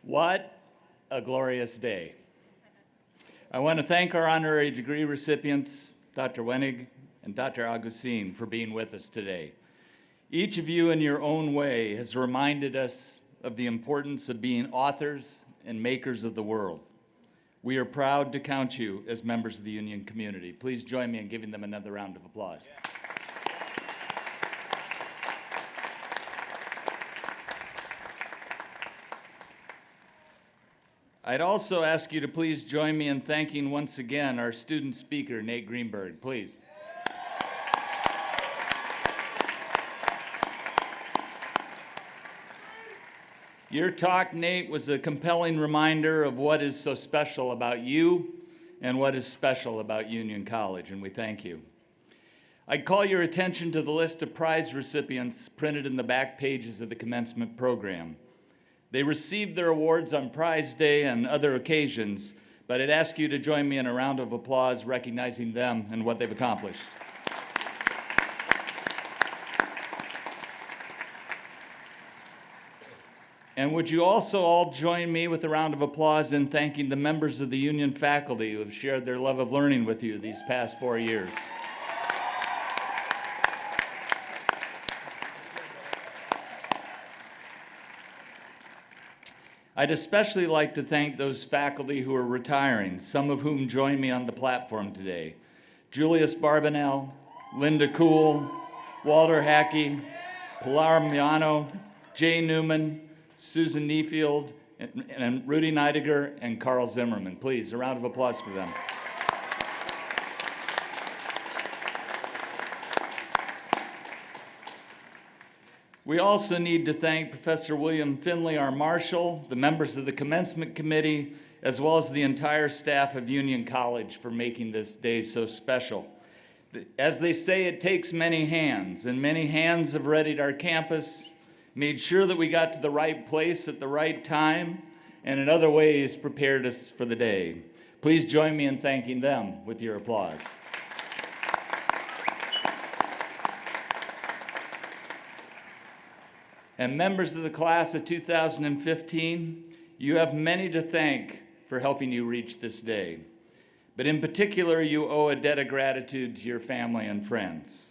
What a glorious day. I want to thank our honorary degree recipients, Dr. Wenig and Dr. Augustine, for being with us today. Each of you in your own way has reminded us of the importance of being authors and makers of the world. We are proud to count you as members of the Union community. Please join me in giving them another round of applause. I'd also ask you to please join me in thanking once again our student speaker, Nate Greenberg, please. Your talk, Nate, was a compelling reminder of what is so special about you and what is special about Union College, and we thank you. I'd call your attention to the list of prize recipients printed in the back pages of the commencement program. They received their awards on Prize Day and other occasions, but I'd ask you to join me in a round of applause recognizing them and what they've accomplished. And would you also all join me with a round of applause in thanking the members of the Union faculty who have shared their love of learning with you these past 4 years. I'd especially like to thank those faculty who are retiring, some of whom join me on the platform today. Julius Barbanel, Linda Kuhl, Walter Hackey, Pilar Miano, Jay Newman, Susan Neefield, and Rudy Neidiger, and Carl Zimmerman. Please, a round of applause for them. We also need to thank Professor William Finley, our marshal, the members of the commencement committee, as well as the entire staff of Union College for making this day so special. As they say, it takes many hands, and many hands have readied our campus, made sure that we got to the right place at the right time, and in other ways prepared us for the day. Please join me in thanking them with your applause. And members of the class of 2015, you have many to thank for helping you reach this day. But in particular, you owe a debt of gratitude to your family and friends.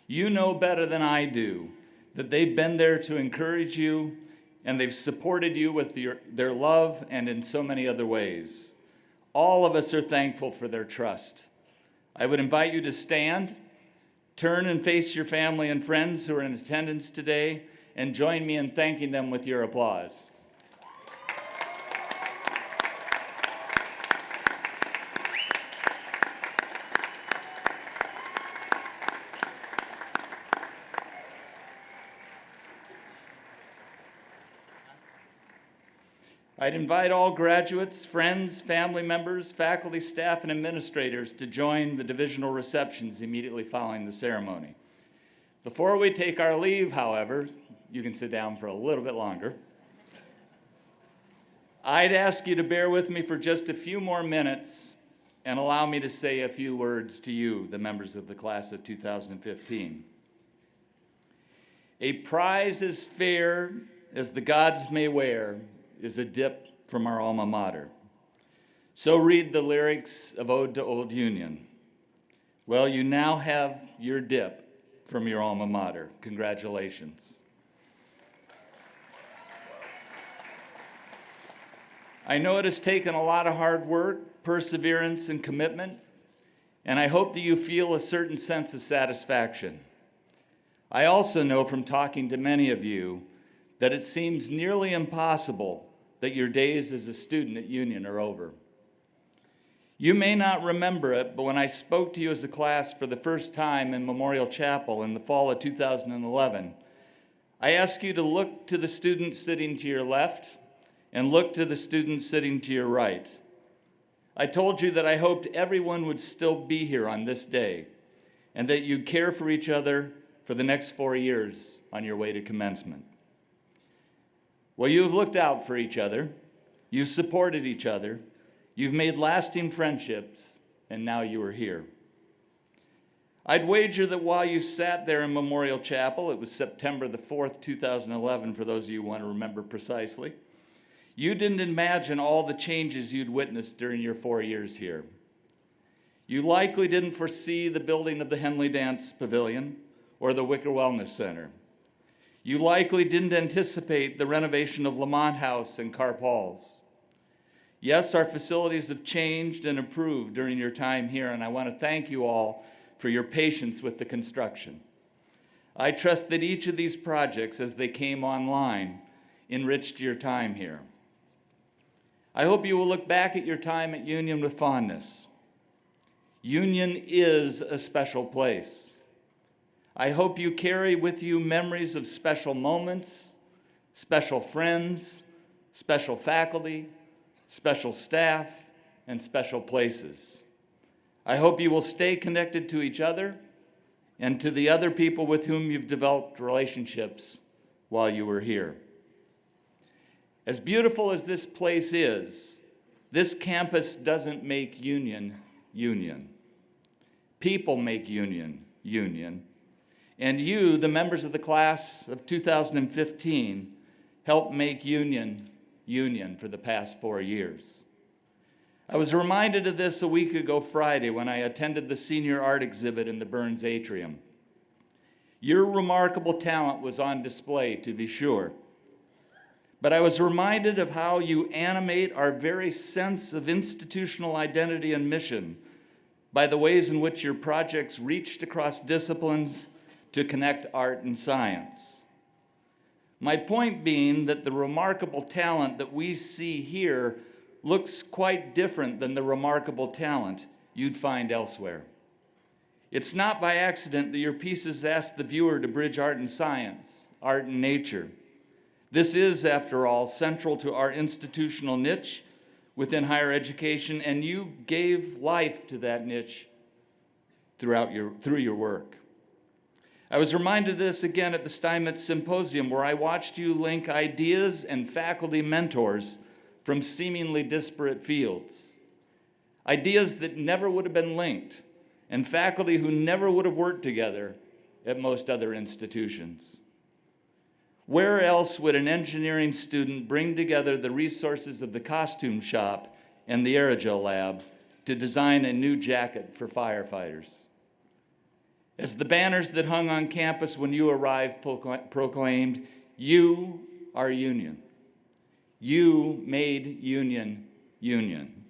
You know better than I do that they've been there to encourage you, and they've supported you with their love and in so many other ways. All of us are thankful for their trust. I would invite you to stand, turn and face your family and friends who are in attendance today, and join me in thanking them with your applause. I'd invite all graduates, friends, family members, faculty, staff, and administrators to join the divisional receptions immediately following the ceremony. Before we take our leave, however, you can sit down for a little bit longer. I'd ask you to bear with me for just a few more minutes and allow me to say a few words to you, the members of the class of 2015. A prize as fair as the gods may wear is a dip from our alma mater. So read the lyrics of Ode to Old Union. Well, you now have your dip from your alma mater. Congratulations. I know it has taken a lot of hard work, perseverance, and commitment, and I hope that you feel a certain sense of satisfaction. I also know from talking to many of you that it seems nearly impossible that your days as a student at Union are over. You may not remember it, but when I spoke to you as a class for the first time in Memorial Chapel in the fall of 2011, I asked you to look to the students sitting to your left and look to the students sitting to your right. I told you that I hoped everyone would still be here on this day and that you'd care for each other for the next 4 years on your way to commencement. Well, you've looked out for each other, you've supported each other, you've made lasting friendships, and now you are here. I'd wager that while you sat there in Memorial Chapel, it was September the 4th, 2011, for those of you who want to remember precisely, You didn't imagine all the changes you'd witnessed during your 4 years here. You likely didn't foresee the building of the Henley Dance Pavilion or the Wicker Wellness Center. You likely didn't anticipate the renovation of Lamont House and Carp Halls. Yes, our facilities have changed and improved during your time here, and I want to thank you all for your patience with the construction. I trust that each of these projects, as they came online, enriched your time here. I hope you will look back at your time at Union with fondness. Union is a special place. I hope you carry with you memories of special moments, special friends, special faculty, special staff, and special places. I hope you will stay connected to each other and to the other people with whom you've developed relationships while you were here. As beautiful as this place is, this campus doesn't make Union, Union. People make Union, Union. And you, the members of the class of 2015, helped make Union, Union for the past 4 years. I was reminded of this a week ago Friday when I attended the senior art exhibit in the Burns Atrium. Your remarkable talent was on display, to be sure. But I was reminded of how you animate our very sense of institutional identity and mission by the ways in which your projects reached across disciplines to connect art and science. My point being that the remarkable talent that we see here looks quite different than the remarkable talent you'd find elsewhere. It's not by accident that your pieces ask the viewer to bridge art and science, art and nature. This is, after all, central to our institutional niche within higher education, and you gave life to that niche through your work. I was reminded of this again at the Steinmetz Symposium, where I watched you link ideas and faculty mentors from seemingly disparate fields. Ideas that never would have been linked, and faculty who never would have worked together at most other institutions. Where else would an engineering student bring together the resources of the costume shop and the aerogel lab to design a new jacket for firefighters? As the banners that hung on campus when you arrived proclaimed, "You are Union. You made Union, Union."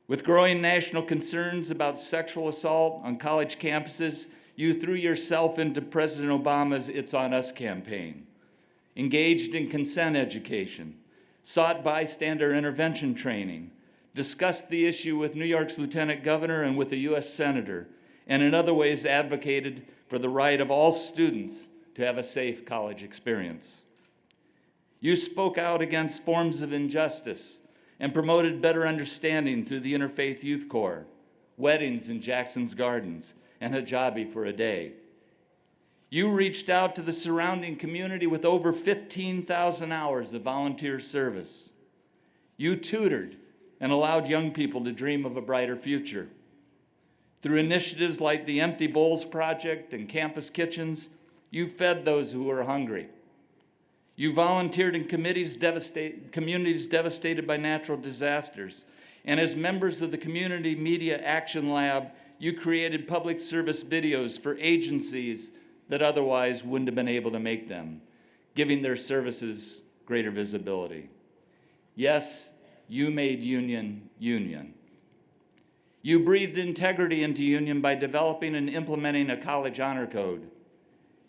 With growing national concerns about sexual assault on college campuses, you threw yourself into President Obama's It's On Us campaign, engaged in consent education, sought bystander intervention training, discussed the issue with New York's lieutenant governor and with a U.S. senator, and in other ways advocated for the right of all students to have a safe college experience. You spoke out against forms of injustice and promoted better understanding through the Interfaith Youth Corps, weddings in Jackson's Gardens, and hijabi for a day. You reached out to the surrounding community with over 15,000 hours of volunteer service. You tutored and allowed young people to dream of a brighter future. Through initiatives like the Empty Bowls Project and Campus Kitchens, you fed those who were hungry. You volunteered in communities devastated by natural disasters. And as members of the Community Media Action Lab, you created public service videos for agencies that otherwise wouldn't have been able to make them, giving their services greater visibility. Yes, you made Union, Union. You breathed integrity into Union by developing and implementing a college honor code.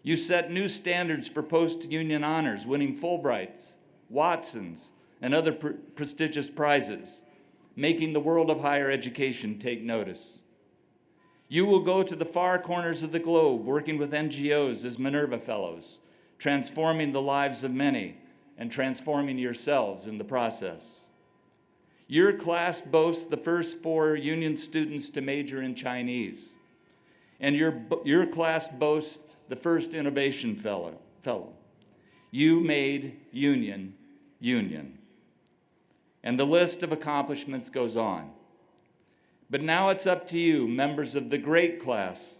You set new standards for post-Union honors, winning Fulbrights, Watsons, and other prestigious prizes, making the world of higher education take notice. You will go to the far corners of the globe, working with NGOs as Minerva Fellows, transforming the lives of many and transforming yourselves in the process. Your class boasts the first 4 Union students to major in Chinese, and your class boasts the first Innovation Fellow. You made Union, Union. And the list of accomplishments goes on. But now it's up to you, members of the great class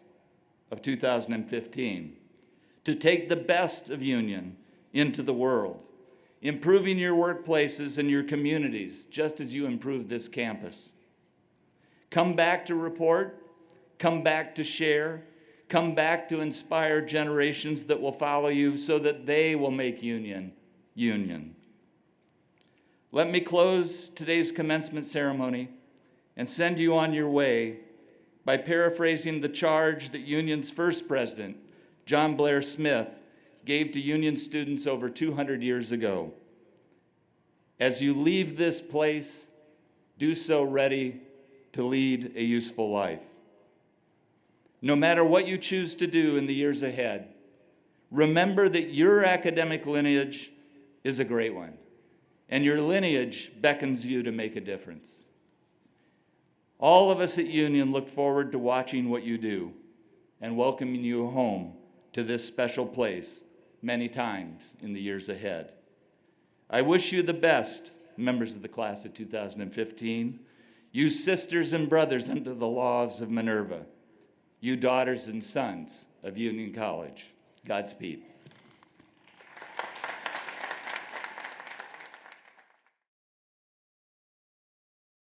of 2015, to take the best of Union into the world, improving your workplaces and your communities, just as you improve this campus. Come back to report, come back to share, come back to inspire generations that will follow you so that they will make Union. Let me close today's commencement ceremony and send you on your way by paraphrasing the charge that Union's first president, John Blair Smith, gave to Union students over 200 years ago. As you leave this place, do so ready to lead a useful life. No matter what you choose to do in the years ahead, remember that your academic lineage is a great one, and your lineage beckons you to make a difference. All of us at Union look forward to watching what you do and welcoming you home to this special place many times in the years ahead. I wish you the best, members of the class of 2015, you sisters and brothers under the laws of Minerva, you daughters and sons of Union College. Godspeed.